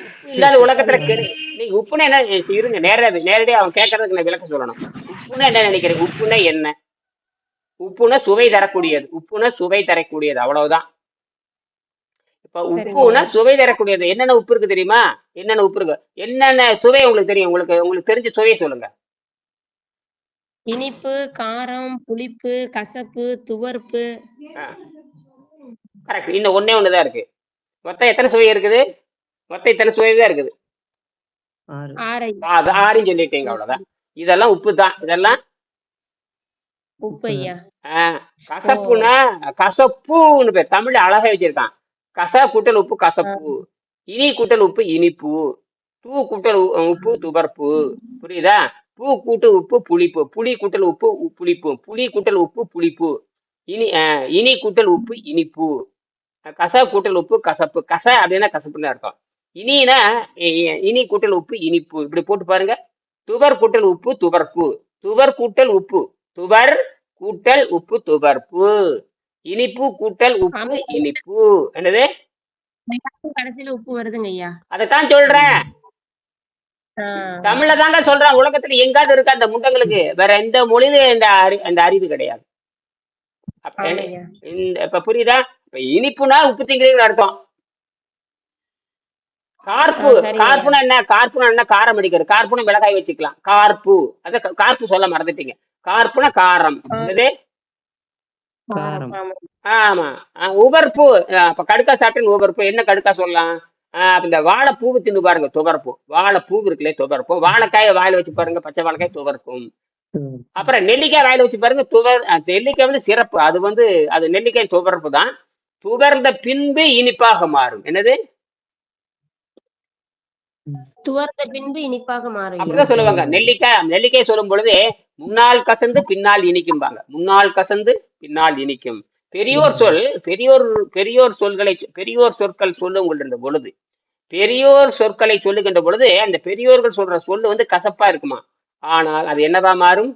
உப்பு இல்லாத உலகத்துல நீங்க உப்புன்னா என்ன? இருங்க, நேரடியா அவன் கேட்கறதுக்கு நான் விளக்கம் சொல்லணும். உப்புன்னா என்ன நினைக்கிறேன்? உப்புன்னா என்ன? உப்புனா சுவை தரக்கூடியது, அவ்வளவுதான். இப்ப உப்புனா சுவை தரக்கூடியது. என்னென்ன உப்பு இருக்கு தெரியுமா? என்னென்ன உப்பு இருக்கு, என்னென்ன சுவை உங்களுக்கு தெரியும்? உங்களுக்கு தெரிஞ்ச சுவையை சொல்லுங்க. இனிப்பு, காரம், புளிப்பு, கசப்பு, துவர்ப்பு. கரெக்ட். இன்னும் ஒண்ணுதான் இருக்கு. மொத்தம் எத்தனை சுவை இருக்குது? மொத்தம் இத்தனை சுவை தான் இருக்குது. 6 சொல்லிட்டீங்க, அவ்வளவுதான். இதெல்லாம் உப்பு தான். இதெல்லாம் உப்பு ஐயா. ஆஹ் ஓ கசப்புனா கசப்புன்னு பேர். தமிழ்ல அழகா வச்சிருக்கான். கச கூட்டல் உப்பு ஆ, கசப்பு, இனி கூட்டல் உப்பு இனிப்பு, தூ கூட்டல் உப்பு துவர்ப்பு. புரியுதா? பூ கூட்டு உப்பு புளிப்பு, புளி கூட்டல் உப்பு புளிப்பு, புளி கூட்டல் உப்பு புளிப்பு, இனி கூட்டல் உப்பு இனிப்பு, கச கூட்டல் உப்பு கசப்பு. கச அப்படின்னா கசப்புன்னு அர்த்தம். இனினா இனி கூட்டல் உப்பு இனிப்பு. இப்படி போட்டு பாருங்க. துவர் கூட்டல் உப்பு துவர்ப்பு, துவர் கூட்டல் உப்பு, துவர் கூட்டல் உப்பு துவர்ப்பு, இனிப்பு கூட்டல் உப்பு ஆமா இனிப்பு. என்னது? கடைசியில உப்பு வருதுங்க ஐயா. அதைத்தான் சொல்றேன். ஆ, தமிழ்ல தாங்க சொல்றேன். உலகத்துல எங்காவது இருக்கா அந்த முண்டங்களுக்கு? வேற எந்த மொழியிலும் இந்த அறிவு கிடையாது. அப்ப ஆமையா. இப்ப புரியுதா? இப்ப இனிப்புனா உப்பு திங்கிறீங்கன்னு அர்த்தம். கார்ப்பு, சரிங்க ஐயா. கார்ப்புனா என்ன? கார்ப்புனா என்ன? காரம் அடிக்கிறது. கார்ப்புனா மிளகாய் வச்சுக்கலாம். கார்ப்பு, அத கார்ப்பு சொல்ல மறந்துட்டீங்க. கார்ப்புனா காரம். ஆ, என்னது? காரம். ஆமா. ஆமா. உவர்ப்பு. அப்ப கடுக்கா சாப்பிட்டு உவர்ப்பு. என்ன கடுக்கா சொல்லலாம்? இந்த வாழைப்பூவு தின்னு பாருங்க, துவர்ப்பு. வாழைப்பூ இருக்குல்ல, துவர்ப்பு. வாழைக்காயை வாயில வச்சு பாருங்க, பச்சை வாழைக்காய் துவர்க்கும். ம். அப்புறம் நெல்லிக்காய் வாயில வச்சு பாருங்க, நெல்லிக்காய் வந்து சிறப்பு. அது வந்து அது நெல்லிக்காய் துவர்ப்பு தான். துவர்ந்த பின்பு இனிப்பாக மாறும். என்னது? ம். துவர்ந்த பின்பு இனிப்பாக மாறும் ஐயா. அப்படிதான் சொல்லுவாங்க. நெல்லிக்காய் சொல்லும் பொழுது முன்னால் கசந்து பின்னால் இனிக்கும்பாங்க. முன்னால் கசந்து பின்னால் இனிக்கும். பெரியோர் சொல், பெரியோர் சொற்கள் சொல்லுகின்ற பொழுது, பெரியோர் சொற்களை சொல்லுகின்ற பொழுது அந்த பெரியோர்கள் சொல்ற சொல்லு வந்து கசப்பா இருக்குமா. ஆனால் அது என்னவா மாறும்?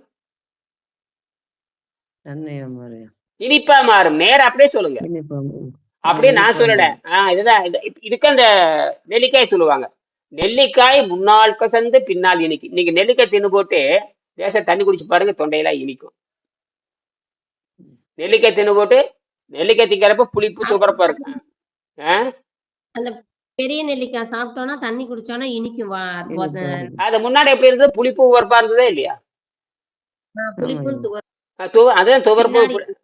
தன்மையா மாறியா? இனிப்பா மாறும். நேரம் அப்படியே சொல்லுங்க. இனிப்பா மாறும். அப்படியே நான் இனிப்பா சொல்லல. மாறும். இதுதான் இதுக்கு அந்த நெல்லிக்காய் சொல்லுவாங்க. நெல்லிக்காய் முன்னால் கசந்து பின்னால் இனிக்கும். நீங்க நெல்லிக்காய் தின்னு போட்டு தண்ணி குடிச்சு பாருங்க, தொண்டையெல்லாம் இனிக்கும். நெல்லிக்காய் தின்னு போட்டு நெல்லிக்காய் திங்கிறப்ப புளிப்பு துவரப்பா இருக்கும். அந்த பெரிய நெல்லிக்காய் சாப்பிட்டோம்னா தண்ணி குடிச்சோம்னா இனிக்கும். இனிப்பா இருக்கும். அது முன்னாடி எப்படி இருந்தது? புளிப்பு உவர்ப்பா இருந்ததே இல்லையா? புளிப்பும் ஆமாய்யா. அதுதான் துவர்ப்பு. பின்னாடி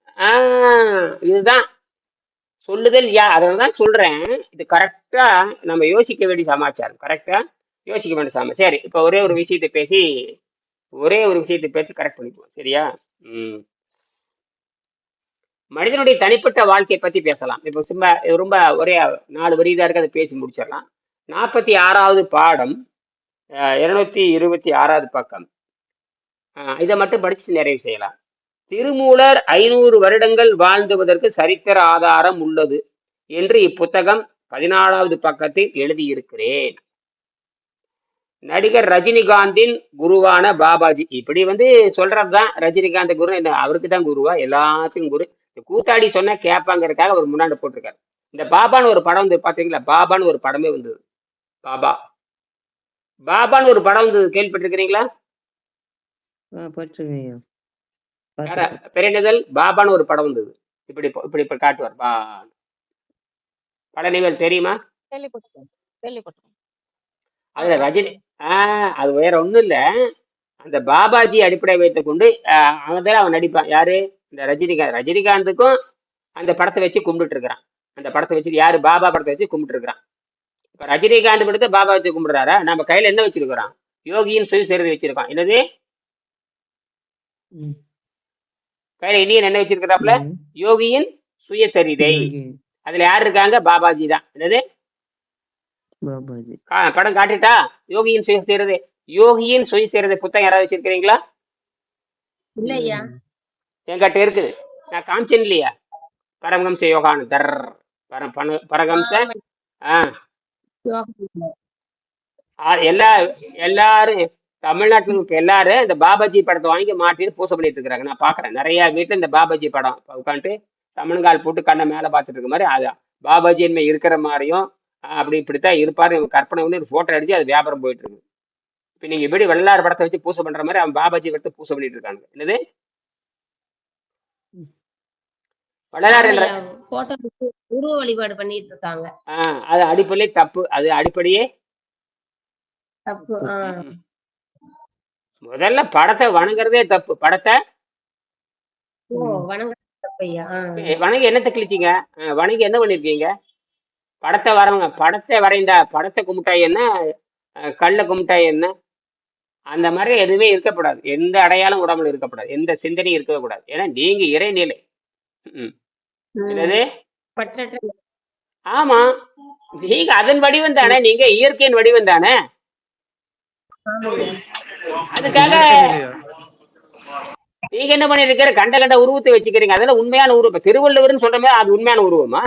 இதுதான் சொல்லுதல். அதனாலதான் சொல்றேன், இது கரெக்டா நம்ம யோசிக்க வேண்டிய சமாச்சாரம். கரெக்டா யோசிக்க வேண்டிய சமாச்சாரம். சரி, இப்ப ஒரே ஒரு விஷயத்தை பேசி கரெக்ட் பண்ணிக்குவோம். சரியா? மனிதனுடைய தனிப்பட்ட வாழ்க்கையை பத்தி பேசலாம். இப்போ ரொம்ப ஒரே 4 வரி தான் இருக்கு, அதை பேசி முடிச்சிடலாம். 46வது பாடம், 226வது பக்கம். இதை மட்டும் படிச்சு நிறைவு செய்யலாம். திருமூலர் 500 வருடங்கள் வாழ்ந்துவதற்கு சரித்திர ஆதாரம் உள்ளது என்று இப்புத்தகம் 14வது பக்கத்தில் எழுதியிருக்கிறேன். நடிகர் ரஜினிகாந்தின் குருவான பாபாஜி, இப்படி வந்து சொல்றதுதான் ரஜினிகாந்த் குரு. அவருக்கு தான் குருவா? எல்லாத்துக்கும் குரு. கூத்தாடி சொன்னா கேட்பாங்கிறதுக்காக அவர் முன்னாடி போட்டிருக்காரு. இந்த பாபான்னு ஒரு படம் வந்து பாத்தீங்களா? பாபான்னு ஒரு படமே வந்தது. பாபான்னு ஒரு படம் வந்தது, கேள்விப்பட்டிருக்கிறீங்களா? படிச்சிருக்கேன்யா. பெரியநெதல் பாபான்னு ஒரு படம் வந்தது. இப்படி இப்படி இப்படி காட்டுவார். பழனிவேல் தெரியுமா? அதுல ரஜினி அது வேற ஒண்ணும் இல்ல. அந்த பாபாஜி அடிப்படை வைத்துக் கொண்டு அவன் நடிப்பான். யாரு? இந்த ரஜினிகாந்துக்கும் அந்த படத்தை வச்சு கும்பிட்டு இருக்கிறான். அந்த படத்தை வச்சு யாரு? பாபா படத்தை வச்சு கும்பிட்டு இருக்கிறான். இப்ப ரஜினிகாந்த் படத்தை பாபா வச்சு கும்பிடுறாரா? நம்ம கையில என்ன வச்சிருக்கிறோம்? யோகியின் சுயசரிதை வச்சிருக்கான். என்னது கையில? இனியன் என்ன வச்சிருக்கிறாப்ல? யோகியின் சுயசரிதை. அதுல யாரு இருக்காங்க? பாபாஜி தான். என்னது? பாபாஜி. படம் காட்டிட்டா? யோகியின் சுயசரிதை. யோகியின் சுயசரிதை புத்தகம் யாராவது வச்சிருக்கிறீங்களா? இல்லையா? என்கிட்ட இருக்குது, நான் காமிச்சேன் இல்லையா? பரமஹம்ச யோகானந்தர், பரமஹம்ச. எல்லாரும் தமிழ்நாட்டில் இருக்க எல்லாரும் இந்த பாபாஜி படத்தை வாங்கி மாட்டிட்டு பூசை பண்ணிட்டு இருக்காங்க. நான் பாக்குறேன் நிறைய வீட்டுல இந்த பாபாஜி படம் உட்காந்துட்டு தமிழ்கால் போட்டு கண்ணை மேல பாத்துட்டு இருக்க மாதிரி, அது பாபாஜி என்ன இருக்கிற மாதிரியும் இப்படித்தான் இருப்பாரு கற்பனை வந்து ஒரு போட்டோ அடிச்சு அது வியாபாரம் போயிட்டு இருக்கு. இப்ப நீங்க எப்படி வள்ளலார் படத்தை வச்சு பூசை பண்ற மாதிரி அவன் பாபாஜி படத்தை பூசை பண்ணிட்டு இருக்காங்க. என்னது? வள்ளலார் என்ற உருவ வழிபாடு பண்ணிட்டு இருக்காங்க. அது அடிப்படையே தப்பு. அது அடிப்படையே தப்பு. முதல்ல படத்தை வணங்குறதே தப்பு. படத்தை வணங்கி என்னத்தை கிழிச்சிங்க? வணங்கி என்ன பண்ணிருக்கீங்க? படத்தை வரைந்த படத்தை கும்பிட்டா என்ன, கல்ல கும்பிட்டா என்ன? அந்த மாதிரி எதுவுமே இருக்கக்கூடாது. எந்த அடையாளம் உடம்புல இருக்கக்கூடாது. எந்த சிந்தனையும் இருக்கவே கூடாது. ஏன்னா நீங்க இறைநிலை. ம். ம். என்னது? பற்றற்ற ஆமா. நீங்க அதன் வடிவம் தானே. நீங்க இயற்கையின் வடிவம் தானே. ஆமாய்யா. அதுக்காக இயற்கை நிலையா? நீங்க என்ன பண்ணிருக்கிற? கண்ட கண்ட உருவத்தை வச்சுக்கிறீங்க. அதெல்லாம் உண்மையான உருவம். இப்ப திருவள்ளுவர்னு சொல்ற மாதிரி அது உண்மையான உருவமா?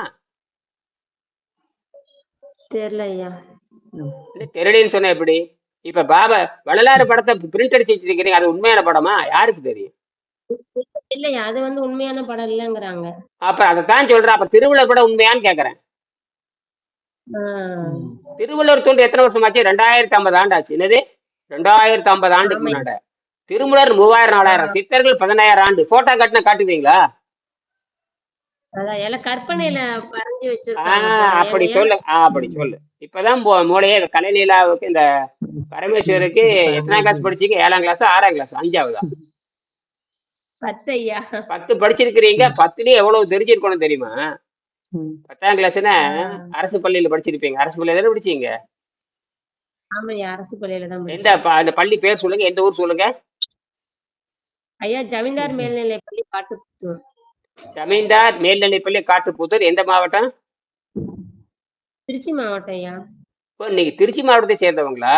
தெரியல ஐயா. இல்ல தெரியலன்னு சொன்னா எப்படி? இப்ப பாபா வள்ளலாறு படத்தை பிரிண்ட் அடிச்சு வச்சிருக்கிறீங்க. அது உண்மையான படமா? யாருக்கு தெரியும்? இல்லையா, அது வந்து உண்மையான படம் இல்லைங்கிறாங்க. அப்ப அதைத்தான் சொல்றேன். அப்ப திருவள்ளுவர் படம் உண்மையான்னு கேக்குறேன். ஆஹ் திருவள்ளுவர் தோன்றி எத்தனை வருஷம் ஆச்சு? 2050 ஆண்டு ஆச்சு. என்னது? 2050 ஆண்டுக்கு ஆமா. முன்னாடி. திருமூலர் 3000 4000, சித்தர்கள் 15000 ஆண்டு. போட்டோ காட்டினா காட்டுவீங்களா? அதான் எல்லாம் கற்பனையில வரைஞ்சி வச்சிருக்காங்க போல அப்படி ஏழையா. சொல்லு. அப்படி சொல்லு. இப்பதான் மூளையே கலைலீலாவுக்கு இந்த பரமேஸ்வருக்கு எத்தனாம் கிளாஸ் படிச்சீங்க? 7ஆம் கிளாஸ் 6ஆம் கிளாஸ் 5ஆவதா? 10 ஐயா. 10 படிச்சிருக்கிறீங்க. 10லயே எவ்வளவு தெரிஞ்சிருக்கணும் தெரியுமா? ம். 10ஆம் கிளாஸ்னா ஆஹ் அரசு பள்ளியில படிச்சிருப்பீங்க. அரசு பள்ளியில தானே படிச்சீங்க? ஆமாய்யா, அரசு பள்ளியில தான் எந்த படிச்சேன். அந்த பள்ளி பேர் சொல்லுங்க. எந்த ஊர் சொல்லுங்க? ஐயா, ஜமீன்தார் மேல்நிலை பள்ளி காட்டுப்புத்தூர். ஜமீன்தார் மேல்நிலைப்பள்ளி காட்டுப்புத்தூர். எந்த மாவட்டம்? திருச்சி மாவட்டம் ஐயா. ஓ, நீங்க திருச்சி மாவட்டத்தை சேர்ந்தவங்களா?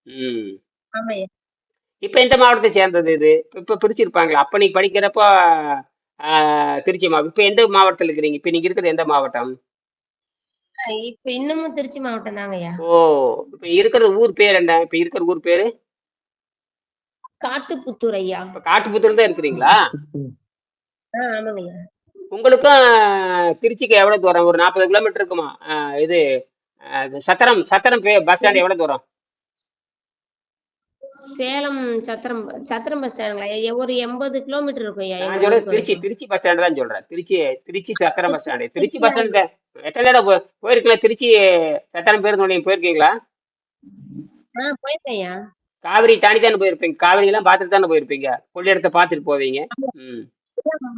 ம். ஆமாய்யா. இப்ப எந்த மாவட்டத்தை சேர்ந்தது இது? இப்ப பிரிச்சிருப்பாங்களா? அப்ப நீங்க படிக்கிறப்போ திருச்சி மாவட்டம். இப்ப எந்த மாவட்டத்தில் இருக்கிறீங்க? இப்ப நீங்க இருக்கிறது எந்த மாவட்டம்? இப்ப இன்னமும் திருச்சி மாவட்டம் தாங்க ஐயா. ஓ, இப்ப இருக்கிற ஊர் பேர் என்ன? இப்ப இருக்கிற ஊர் பேரு? காட்டுப்புத்தூர் ஐயா. இப்ப காட்டுப்புத்தூர் தான் இருக்கிறீங்களா? ஆமாங்க ஐயா. உங்களுக்கும் திருச்சிக்கு எவ்வளவு தூரம்? ஒரு 40 கிலோமீட்டர் இருக்குமா? இது சத்திரம் சத்திரம் பஸ் ஸ்டாண்ட் எவ்வளவு தூரம்? சேலம் சத்திரம் சத்திரம் பஸ் ஸ்டாண்டுங்களா ஐயா? ஒரு 80 கிலோமீட்டர் இருக்கும் ஐயா நான் எங்க சொல்றது ஊருக்கு திருச்சி வரைக்கும். திருச்சி பஸ் ஸ்டாண்ட் தான் சொல்றேன். Trichy Trichy Chatram bus stand. Trichy bus stand எத்தனை தடவை போயிருக்கலாம்? திருச்சி சத்திரம் பேருந்து நிலையம் போயிருக்கீங்களா? போயிருக்கேன் ஐயா. காவிரி தாண்டி தானே போயிருப்பீங்க. காவிரி எல்லாம் பார்த்துட்டு தானே போயிருப்பீங்க. கொள்ளிடத்தை பார்த்துட்டு போவீங்க. ம்.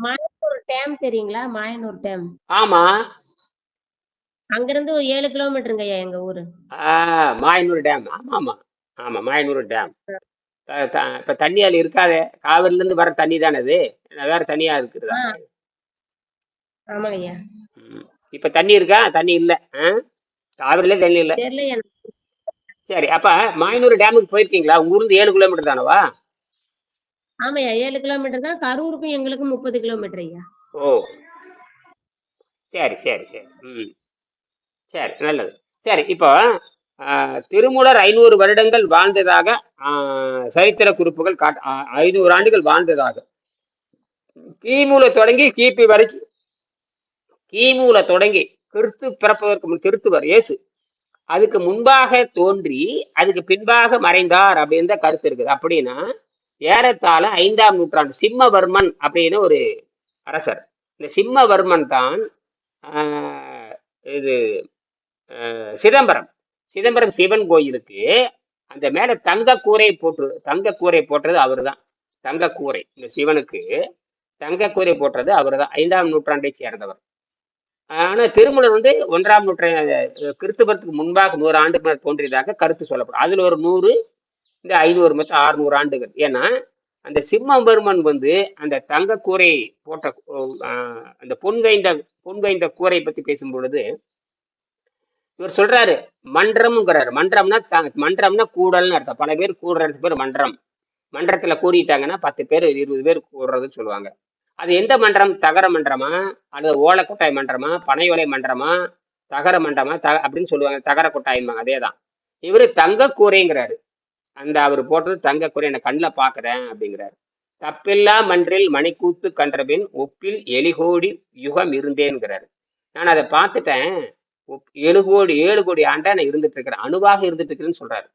மாயனூர் டேம் தெரியுங்களா? மாயனூர் டேம் ஆமா. அங்கிருந்து ஒரு 7 கிலோமீட்டருங்க ஐயா எங்க ஊரு. மாயனூர் டேம். ஆமா ஆமா ஆமா, மாயனூர் டேம். இப்ப தண்ணி அதுல இருக்காதே. காவிரில இருந்து வர தண்ணி தானே அது. வேற தனியா இருக்குதா? ஆமாங்க ஐயா. ம். இப்ப தண்ணி இருக்கா? தண்ணி இல்ல. காவிரில தண்ணி இல்ல. தெரியல ஐயா. சரி, அப்ப மாயனூர் டேமுக்கு போயிருக்கீங்களா? உங்க ஊர்ல 7 கிலோமீட்டர் தானவா? ஆமாய்யா, 7 கிலோமீட்டர் தான். கரூருக்கும் எங்களுக்கும் 30 கிலோமீட்டர் ஐயா. ஓ, சரி சரி சரி. ம். சரி, நல்லது. சரி, இப்போ திருமூலர் 500 வருடங்கள் வாழ்ந்ததாக சரித்திர குறிப்புகள் 500 ஆண்டுகள் வாழ்ந்ததாக. கிமுல தொடங்கி கிபி வரைக்கும், கிமுல தொடங்கி கிறிஸ்து பிறப்பதற்கு முன் கிறிஸ்துவர் இயேசு அதுக்கு முன்பாக தோன்றி அதுக்கு பின்பாக மறைந்தார் அப்படின்னு தான் கருத்து இருக்குது. அப்படின்னா ஏறத்தாழ 5ஆம் நூற்றாண்டு சிம்மவர்மன் அப்படின்னு ஒரு அரசர். இந்த சிம்மவர்மன் தான் இது சிதம்பரம் சிவன் கோயிலுக்கு அந்த மேல தங்க கூரை போட்டது அவரு தான். தங்க கூரை, இந்த சிவனுக்கு தங்க கூரை போட்டது அவரு தான். 5ஆம் நூற்றாண்டை சேர்ந்தவர். ஆனா திருமூலர் 1ஆம் நூற்றாண்டு கிறிஸ்துவத்துக்கு முன்பாக 100 ஆண்டுக்கு மேல் தோன்றியதாக கருத்து சொல்லப்படும். அதுல ஒரு 100, இந்த 500 மொத்தம் 600 ஆண்டுகள். ஏன்னா அந்த சிம்மபெருமன் அந்த தங்க கூரை போட்ட அந்த பொன்கைந்த கூரை பத்தி பேசும் பொழுது இவர் சொல்றாரு மன்றம்ங்கிறாரு. மன்றம்னா கூடல்னு அர்த்தம். பல பேர் கூடுறதுக்கு பேர் மன்றம். மன்றத்துல கூடிட்டாங்கன்னா 10 பேர் 20 பேர் கூடுறதுன்னு சொல்லுவாங்க. அது எந்த மன்றம்? தகர மன்றமா அல்லது ஓலக்கொட்டாய் மன்றமா, பனையோலை மன்றமா, தகர மன்றமா அப்படின்னு சொல்லுவாங்க. தகர கொட்டாயும்பாங்க. அதேதான். இவரு தங்க கூரைங்கிறாரு. அவர் போட்டது தங்க கூரை, என்ன கண்ணில் பாக்குறேன் அப்படிங்கிறாரு. தப்பில்லா மன்றில் மணிக்கூத்து கன்றபின் ஒப்பில் எலிகோடி யுகம் இருந்தேன்கிறாரு. நான் அதை பார்த்துட்டேன். 7 கோடி ஆண்டா நான் இருந்துட்டு இருக்கிறேன். அணுவாக இருந்துட்டு இருக்கிறேன்னு சொல்றாரு.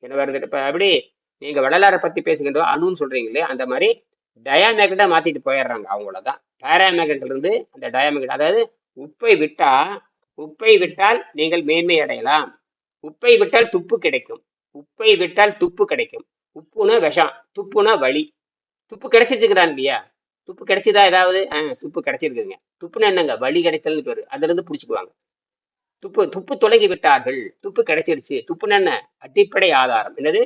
என்ன வருது? இப்ப எப்படி நீங்க வள்ளலாரை பத்தி பேசுகின்றோம் அணுன்னு சொல்றீங்களே, அந்த மாதிரி டயாமேக்னட்டா மாத்திட்டு போயிடுறாங்க. அவங்களதான் பேராமேக்னட்ல இருந்து அந்த டயாமேக்னட். அதாவது உப்பை விட்டால் நீங்கள் மேன்மை அடையலாம். உப்பை விட்டால் துப்பு கிடைக்கும். உப்புனா விஷம், துப்புனா வலி. துப்பு கிடைச்சிருச்சுக்கிறான் இல்லையா? துப்பு கிடைச்சதா? ஏதாவது துப்பு கிடைச்சிருக்குதுங்க. துப்புன்னா என்னங்க? வலி கிடைத்தல்னு பேரு. அதுல இருந்து புடிச்சுக்குவாங்க. துப்பு தொடங்கி விட்டார்கள். துப்பு கிடைச்சிருச்சு. துப்புன்னு என்ன? அடிப்படை ஆதாரம். என்னது?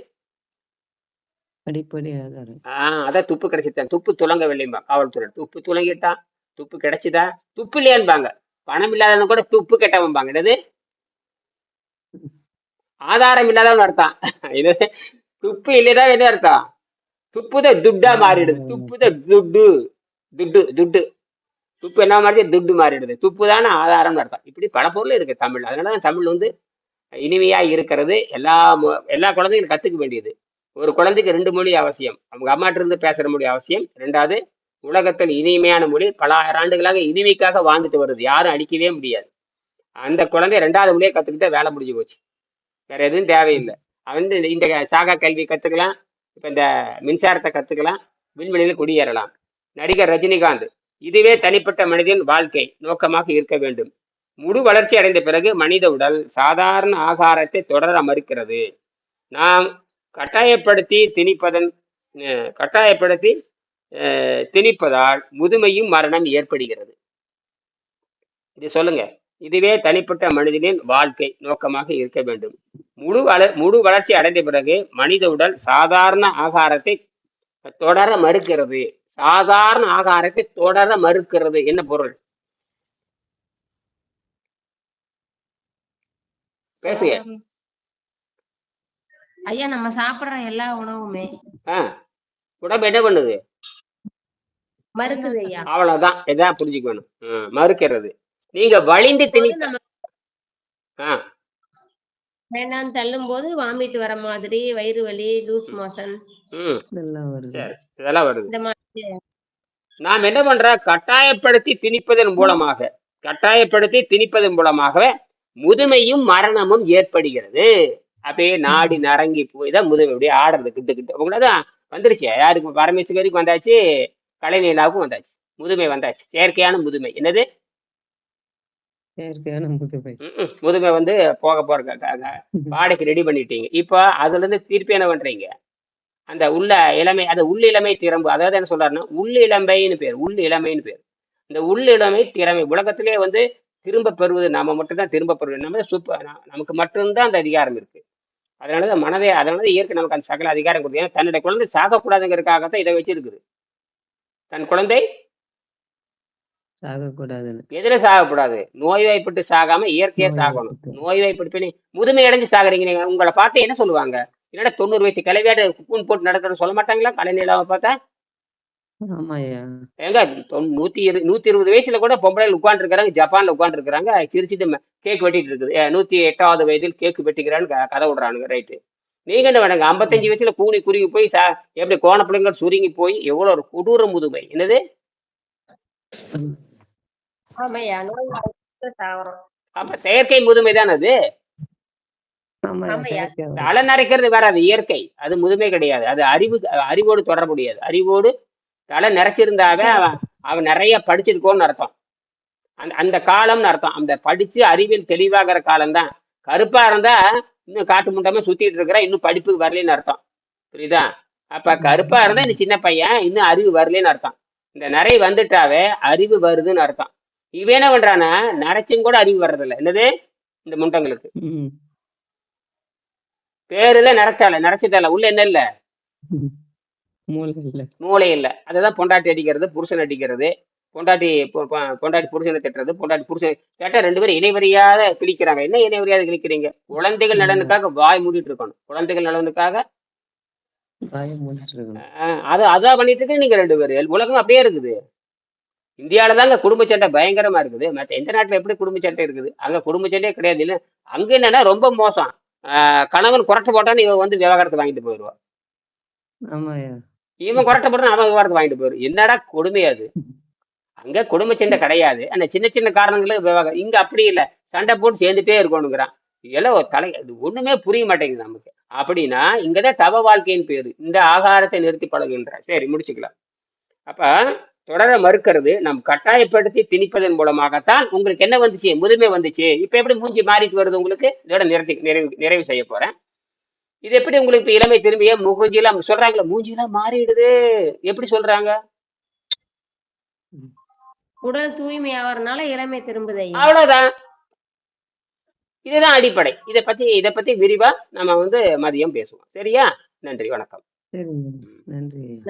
அடிப்படை ஆதாரம். அதான் துப்பு கிடைச்சிட்டான், துப்பு துலங்கவில்லைம்பா காவல்துறை. துப்பு துலங்கிட்டான், துப்பு கிடைச்சுதா, துப்பு இல்லையான்பாங்க. பணம் இல்லாதவங்க கூட துப்பு கெட்டவன்பாங்க. என்னது ஆதாரம் இல்லாதவன் அர்த்தம். என்னது துப்பு இல்லைன்னா என்ன அர்த்தம்? துப்புத துட்டா மாறிடுது. ஆதாரம். துப்புத துட்டு, துட்டு துட்டு துப்பு என்ன மாதிரி துட்டு மாறிடுது. துப்பு தானே ஆதாரம்னு அர்த்தம். இப்படி பல பொருள் இருக்கு தமிழ். அதனாலதான் தமிழ் வந்து இனிமையா இருக்கிறது. எல்லா குழந்தைகளும் கத்துக்க வேண்டியது. ஒரு குழந்தைக்கு 2 மொழி அவசியம். அவங்க அம்மாட்ட இருந்து பேசுற மொழி அவசியம். 2வது, உலகத்தில் இனிமையான மொழி. பல ஆயிரம் ஆண்டுகளாக இனிமைக்காக வாழ்ந்துட்டு வருது, யாரும் அடிக்கவே முடியாது. அந்த குழந்தை 2வது மொழியை கத்துக்கிட்ட வேலை முடிஞ்சு போச்சு, வேற எதுவும் தேவையில்லை. அவன் இந்த சாகா கல்வி கத்துக்கலாம், இப்ப இந்த மின்சாரத்தை கத்துக்கலாம், விண்வெளியில குடியேறலாம். நடிகர் ரஜினிகாந்த், இதுவே தனிப்பட்ட மனிதன் வாழ்க்கை நோக்கமாக இருக்க வேண்டும். முழு வளர்ச்சி அடைந்த பிறகு மனித உடல் சாதாரண ஆகாரத்தை தொடர மறுக்கிறது. நாம் கட்டாயப்படுத்தி திணிப்பதால் முதுமையும் மரணம் ஏற்படுகிறது. இது சொல்லுங்க. இதுவே தனிப்பட்ட மனிதனின் வாழ்க்கை நோக்கமாக இருக்க வேண்டும். முழு வளர்ச்சி அடைந்த பிறகு மனித உடல் சாதாரண ஆகாரத்தை தொடர மறுக்கிறது. சாதாரண ஆகாரத்தை தொடர மறுக்கிறது என்ன பொருள்? பேசுங்க. ஐயா நம்ம சாப்பிடுற எல்லா உணவுமே உடம்பு என்ன பண்ணுது? மறுக்குது ஐயா. அவ்வளவுதான், இதான் புரிஞ்சுக்கணும். மறுக்கிறது. நீங்க வலிந்து திணித்த வேண்டாம் தள்ளும் போது வாமிட் வர மாதிரி, வயிறு வலி, லூஸ் மோஷன் இதெல்லாம் வருது. சரி, இதெல்லாம் வருது. இந்த மாதிரி நாம் என்ன பண்ற? கட்டாயப்படுத்தி திணிப்பதன் மூலமாகவே முதுமையும் மரணமும் ஏற்படுகிறது. அப்படியே நாடி நரங்கி போய் தான் முதுமை அப்படியே ஆடுறது கிட்ட உங்களதான் வந்துருச்சு. யாருக்கு? பரமேஸ்வரிக்கு வந்தாச்சு, கலைநீலாவுக்கும் வந்தாச்சு, முதுமை வந்தாச்சு. செயற்கையான முதுமை. என்னது? செயற்கையான முதுமை. முதுமை வந்து போற பாடைக்கு ரெடி பண்ணிட்டீங்க. இப்போ அதுல இருந்து திருப்பி என்ன பண்றீங்க? அந்த உள்ள இளமை, அது உள்ளிளமை திறம்பு. அதாவது என்ன சொல்றாருன்னா உள்ளிளமைன்னு பேர். இந்த உள்ளிளமை திறமை உலகத்திலே வந்து திரும்ப பெறுவது நாம மட்டும்தான். திரும்ப பெறுவது நமக்கு மட்டும்தான் அந்த அதிகாரம் இருக்கு. அதனாலதான் அதனால இயற்கை நமக்கு அந்த சகல அதிகாரம் கொடுத்து. ஏன்னா தன்னுடைய குழந்தை சாகக்கூடாதுங்கிறதுக்காகத்தான் இதை வச்சிருக்குது. தன் குழந்தை சாகக்கூடாதுன்னு. எதுல சாகக்கூடாது? நோய்வாய்ப்பட்டு சாகாம இயற்கையா சாகணும். நோய்வாய்ப்பட்டு முதுமை அடைஞ்சு சாகுறீங்க. நீங்க உங்களை பார்த்து என்ன சொல்லுவாங்க? என்னடா 90 வயசு கிளவியாடு கூன் போட்டு நடக்கிறன்னு சொல்ல மாட்டாங்களா? கலைநீலாவை பார்த்தா ஏங்க 120 வயசுல கூட பொம்பளைகள் உட்கார்ந்து இருக்கிறாங்க. ஜப்பான்ல உட்கார்ந்து இருக்கிறாங்க, சிரிச்சுட்டு கேக் வெட்டிட்டு இருக்குது. 108வது வயதில் கேக் வெட்டிக்கிறான்னு கதை விடுறானுங்க. ரைட்டு. நீங்க என்ன வேணுங்க? 55 வயசுல கூனி குறுகி போய் எப்படி கோணப்பிள்ளைங்க சுருங்கி போய் எவ்வளவு ஒரு கொடூர முதுமை. என்னது? அப்ப செயற்கை முதுமை தான் அது. தலை நரைக்கிறது வேற, அது இயற்கை. அது முதுமை கிடையாது. அது அறிவோடு தொடர்புடையது. அறிவோடு தலை நிறைச்சிருந்தாவே அவன் நிறைய படிச்சிருக்கோன்னு அர்த்தம். அந்த காலம்னு அர்த்தம். அந்த படிச்சு அறிவியல் தெளிவாகிற காலம்தான். கருப்பா இருந்தா இன்னும் காட்டு முண்டாம சுத்திட்டு இருக்கிற, இன்னும் படிப்புக்கு வரலன்னு அர்த்தம். புரியுதா? அப்ப கருப்பா இருந்தா இன்னும் சின்ன பையன், இன்னும் அறிவு வரலன்னு அர்த்தம். இந்த நிறை வந்துட்டாவே அறிவு வருதுன்னு அர்த்தம். இவன் என்ன பண்றானா, நரைச்சும் கூட அறிவு வர்றதில்ல. என்னது? இந்த முண்டங்களுக்கு பேருல நரைச்சிட்டால உள்ள என்ன இல்ல? மூளை இல்ல. அதுதான் பொண்டாட்டி அடிக்கிறது, புருஷன் அடிக்கிறது, பொண்டாட்டி புருஷனை திட்டுறது, பொண்டாட்டி புருஷனை கேட்டா 2 பேரும் இணைவறியாத கிழிக்கிறாங்க. என்ன இணைவறியாத கிழிக்கிறீங்க? குழந்தைகள் நலனுக்காக வாய் மூடிட்டு இருக்கணும். குழந்தைகள் நலனுக்காக அதான் பண்ணிட்டு இருக்கு. நீங்க 2 பேரும் உலகம் அப்படியே இருக்குது. இந்தியாவில தாங்க குடும்ப சண்டை பயங்கரமா இருக்குது. மற்ற எந்த நாட்டுல எப்படி குடும்ப சண்டை இருக்குது? அங்க குடும்ப சண்டையே கிடையாது. இல்ல அங்க என்னன்னா ரொம்ப மோசம். கணவன் குரட்டை போட்டான்னு இவன் வந்து விவகாரத்தை வாங்கிட்டு போயிடுவான். இவன் குரட்டை போட்டான்னு அவன் விவகாரத்தை வாங்கிட்டு போயிடும். என்னடா கொடுமை அது? அங்க குடும்ப சண்டை கிடையாது. அந்த சின்ன சின்ன காரணங்களுக்கு விவகாரம். இங்க அப்படி இல்லை, சண்டை போட்டு சேர்ந்துட்டே இருக்கணுங்கிறான். இதெல்லாம் ஒண்ணுமே புரிய மாட்டேங்குது நமக்கு. அப்படின்னா இங்கதான் தவ வாழ்க்கையின் பேரு. இந்த ஆகாரத்தை நிறுத்தி பழகுகின்ற. சரி, முடிச்சுக்கலாம். அப்ப தொடர மறுக்கிறது நாம் கட்டாயப்படுத்தி திணிப்பதன் மூலமாகத்தான் உங்களுக்கு என்ன வந்துச்சு? முதுமை வந்துச்சு. இப்ப எப்படி மூஞ்சி மாறிட்டு வருது உங்களுக்கு? இதோட நிறைவு செய்ய போறேன். இது எப்படி உங்களுக்கு இப்ப இளமை திரும்பிய மூஞ்சியெல்லாம் சொல்றாங்களா? மூஞ்சியெல்லாம் மாறிடுது. எப்படி சொல்றாங்க? உடல் தூய்மை ஆவறனால இளமை திரும்புது. அவ்வளவுதான். இதுதான் அடிப்படை. இதை பத்தி விரிவா நம்ம வந்து மதியம் பேசுவோம். சரியா? நன்றி, வணக்கம். சரிங்க. ம். நன்றி ஐயா.